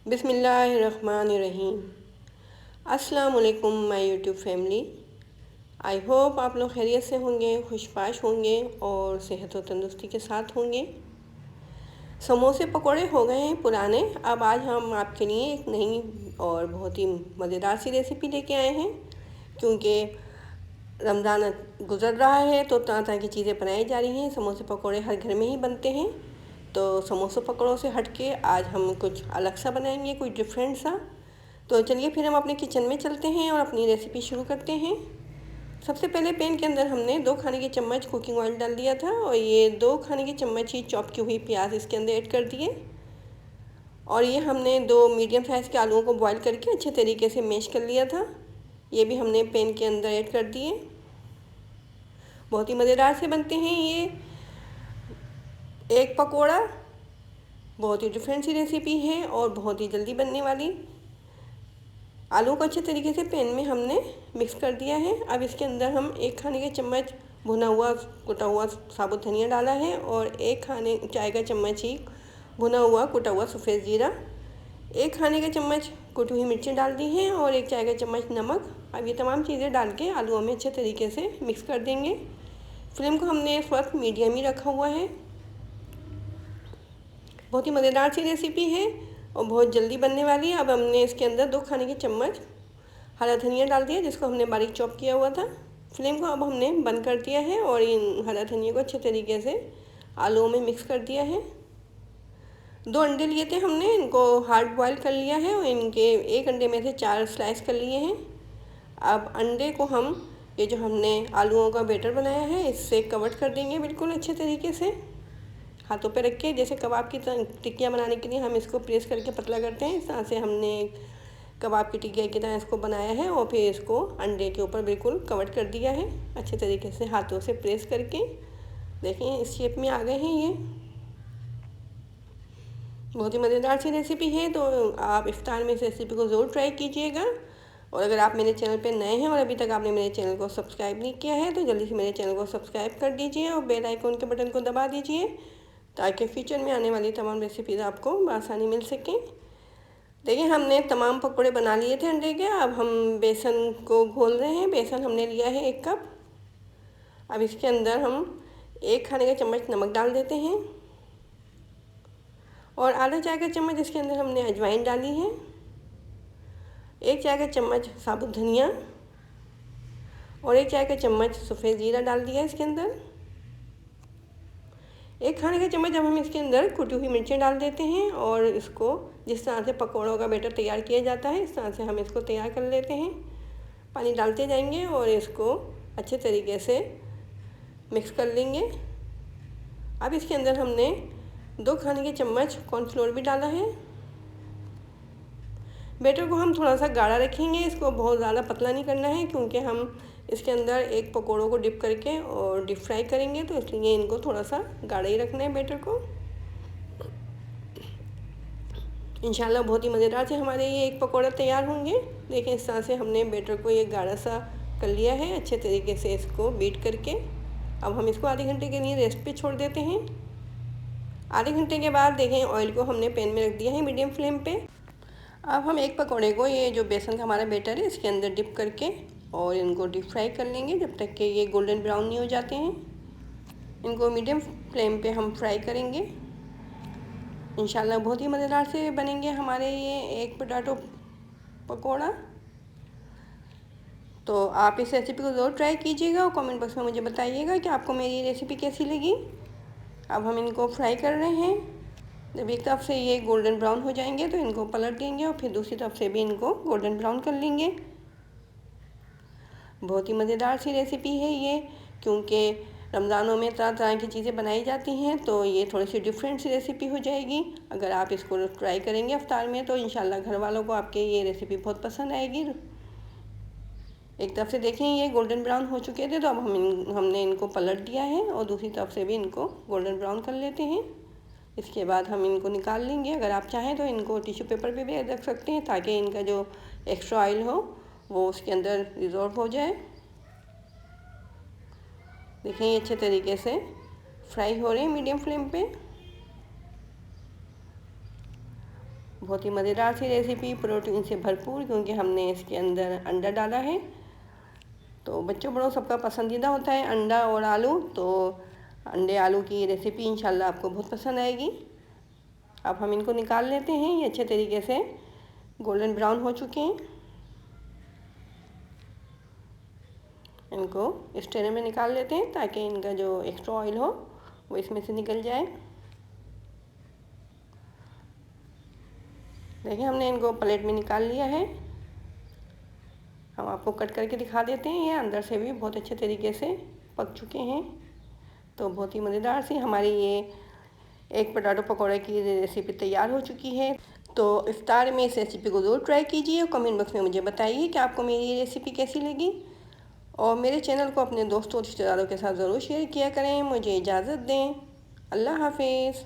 बिस्मिल्लाहिर्रहमानिर्रहीम। अस्सलाम वालेकुम my YouTube family. I hope आप लोग खैरियत से होंगे, खुशपाश होंगे और सेहत और तंदुरुस्ती के साथ होंगे। समोसे पकोड़े हो गए हैं पुराने। अब आज हम आपके लिए एक नई और बहुत ही मज़ेदार सी रेसिपी लेके आए हैं। क्योंकि रमज़ान गुज़र रहा है तो तरह तरह की चीज़ें बनाई जा रही हैं। समोसे पकोड़े हर घर में ही बनते हैं, तो समोसे पकौड़ों से हटके आज हम कुछ अलग सा बनाएंगे, कुछ डिफरेंट सा। तो चलिए फिर हम अपने किचन में चलते हैं और अपनी रेसिपी शुरू करते हैं। सबसे पहले पैन के अंदर हमने 2 खाने के चम्मच कुकिंग ऑयल डाल दिया था और ये 2 खाने के चम्मच ही चॉप की हुई प्याज इसके अंदर ऐड कर दिए। और ये हमने 2 मीडियम साइज़ के आलूओं को बॉईल करके अच्छे तरीके से मैश कर लिया था। ये भी हमने पैन के अंदर ऐड कर दिए। बहुत ही मज़ेदार से बनते हैं ये एक पकोड़ा। बहुत ही डिफरेंट सी रेसिपी है और बहुत ही जल्दी बनने वाली। आलू को अच्छे तरीके से पैन में हमने मिक्स कर दिया है। अब इसके अंदर हम 1 खाने के चम्मच भुना हुआ कुटा हुआ साबुत धनिया डाला है और 1 खाने चाय का चम्मच ही भुना हुआ कुटा हुआ सफ़ेद जीरा, 1 खाने का चम्मच कुटी हुई मिर्ची डाल दी है और 1 चाय का चम्मच नमक। अब ये तमाम चीज़ें डाल के आलूओं में अच्छे तरीके से मिक्स कर देंगे। फ्लेम को हमने इस वक्त मीडियम ही रखा हुआ है। बहुत ही मज़ेदार सी रेसिपी है और बहुत जल्दी बनने वाली है। अब हमने इसके अंदर 2 खाने के चम्मच हरा धनिया डाल दिया, जिसको हमने बारीक चॉप किया हुआ था। फ्लेम को अब हमने बंद कर दिया है और इन हरा धनिया को अच्छे तरीके से आलूओं में मिक्स कर दिया है। 2 अंडे लिए थे हमने, इनको हार्ड बॉयल कर लिया है और इनके 1 अंडे में से 4 स्लाइस कर लिए हैं। अब अंडे को हम ये जो हमने आलूओं का बैटर बनाया है इससे कवर कर देंगे बिल्कुल अच्छे तरीके से, हाथों पे रख के। जैसे कबाब की टिक्कियाँ बनाने के लिए हम इसको प्रेस करके पतला करते हैं, इस तरह से हमने कबाब की टिक्किया की तरह इसको बनाया है और फिर इसको अंडे के ऊपर बिल्कुल कवर कर दिया है अच्छे तरीके से हाथों से प्रेस करके। देखें इस शेप में आ गए हैं ये। बहुत ही मज़ेदार सी रेसिपी है, तो आप इफ्तार में इस रेसिपी को ज़रूर ट्राई कीजिएगा। और अगर आप मेरे चैनल पे नए हैं और अभी तक आपने मेरे चैनल को सब्सक्राइब नहीं किया है तो जल्दी से मेरे चैनल को सब्सक्राइब कर दीजिए और बेल आइकन के बटन को दबा दीजिए, ताकि फ्यूचर में आने वाली तमाम रेसिपीज़ आपको बआसानी मिल सकें। देखिए हमने तमाम पकौड़े बना लिए थे अंडे के। अब हम बेसन को घोल रहे हैं। बेसन हमने लिया है 1 कप। अब इसके अंदर हम 1 खाने का चम्मच नमक डाल देते हैं और आधा चाय का चम्मच इसके अंदर हमने अजवाइन डाली है, 1 चाय का चम्मच साबुत धनिया और 1 चाय का चम्मच सफ़ेद जीरा डाल दिया इसके अंदर। 1 खाने का चम्मच अब हम इसके अंदर कुटी हुई मिर्चें डाल देते हैं और इसको जिस तरह से पकौड़ों का बैटर तैयार किया जाता है इस तरह से हम इसको तैयार कर लेते हैं। पानी डालते जाएंगे और इसको अच्छे तरीके से मिक्स कर लेंगे। अब इसके अंदर हमने 2 खाने के चम्मच कॉर्नफ्लोर भी डाला है। बैटर को हम थोड़ा सा गाढ़ा रखेंगे, इसको बहुत ज़्यादा पतला नहीं करना है, क्योंकि हम इसके अंदर एक पकौड़ों को डिप करके और डीप फ्राई करेंगे, तो इसलिए इनको थोड़ा सा गाढ़ा ही रखना है बैटर को। इंशाल्लाह बहुत ही मज़ेदार से हमारे ये एक पकौड़ा तैयार होंगे। देखिए इस तरह से हमने बैटर को ये गाढ़ा सा कर लिया है अच्छे तरीके से इसको बीट करके। अब हम इसको आधे घंटे के लिए रेस्ट पे छोड़ देते हैं। आधे घंटे के बाद देखें ऑयल को हमने पैन में रख दिया है मीडियम फ्लेम पे। अब हम एक पकौड़े को ये जो बेसन का हमारा बैटर है इसके अंदर डिप करके और इनको डीप फ्राई कर लेंगे जब तक कि ये गोल्डन ब्राउन नहीं हो जाते हैं। इनको मीडियम फ्लेम पे हम फ्राई करेंगे। इंशाल्लाह बहुत ही मज़ेदार से बनेंगे हमारे ये एक पोटैटो पकोड़ा। तो आप इस रेसिपी को ज़रूर ट्राई कीजिएगा और कमेंट बॉक्स में मुझे बताइएगा कि आपको मेरी रेसिपी कैसी लगी। अब हम इनको फ्राई कर रहे हैं। जब एक तरफ से ये गोल्डन ब्राउन हो जाएंगे तो इनको पलट देंगे और फिर दूसरी तरफ से भी इनको गोल्डन ब्राउन कर लेंगे। बहुत ही मज़ेदार सी रेसिपी है ये, क्योंकि रमज़ानों में तरह तरह की चीज़ें बनाई जाती हैं, तो ये थोड़ी सी डिफरेंट सी रेसिपी हो जाएगी। अगर आप इसको ट्राई करेंगे अफ्तार में तो इंशाल्लाह घर वालों को आपके ये रेसिपी बहुत पसंद आएगी। एक तरफ से देखें ये गोल्डन ब्राउन हो चुके थे, तो अब हमने इनको पलट दिया है और दूसरी तरफ से भी इनको गोल्डन ब्राउन कर लेते हैं। इसके बाद हम इनको निकाल लेंगे। अगर आप चाहें तो इनको टिश्यू पेपर पे भी रख सकते हैं, ताकि इनका जो एक्स्ट्रा ऑयल हो वो उसके अंदर रिजॉल्व हो जाए। देखें ये अच्छे तरीके से फ्राई हो रहे हैं मीडियम फ्लेम पे। बहुत ही मज़ेदार सी रेसिपी, प्रोटीन से भरपूर, क्योंकि हमने इसके अंदर अंडा डाला है। तो बच्चों बड़ों सबका पसंदीदा होता है अंडा और आलू। तो अंडे आलू की रेसिपी इंशाल्लाह आपको बहुत पसंद आएगी। अब हम इनको निकाल लेते हैं। ये अच्छे तरीके से गोल्डन ब्राउन हो चुके हैं। इनको इस ट्रे में निकाल लेते हैं ताकि इनका जो एक्स्ट्रा ऑयल हो वो इसमें से निकल जाए। देखिए हमने इनको प्लेट में निकाल लिया है। हम आपको कट करके दिखा देते हैं। ये अंदर से भी बहुत अच्छे तरीके से पक चुके हैं। तो बहुत ही मज़ेदार सी हमारी ये एक पोटैटो पकौड़े की रेसिपी तैयार हो चुकी है। तो इफ्तार में इस रेसिपी को ज़रूर ट्राई कीजिए और कमेंट बॉक्स में मुझे बताइए कि आपको मेरी ये रेसिपी कैसी लगी। और मेरे चैनल को अपने दोस्तों और रिश्तेदारों के साथ ज़रूर शेयर किया करें। मुझे इजाज़त दें। अल्लाह हाफिज़।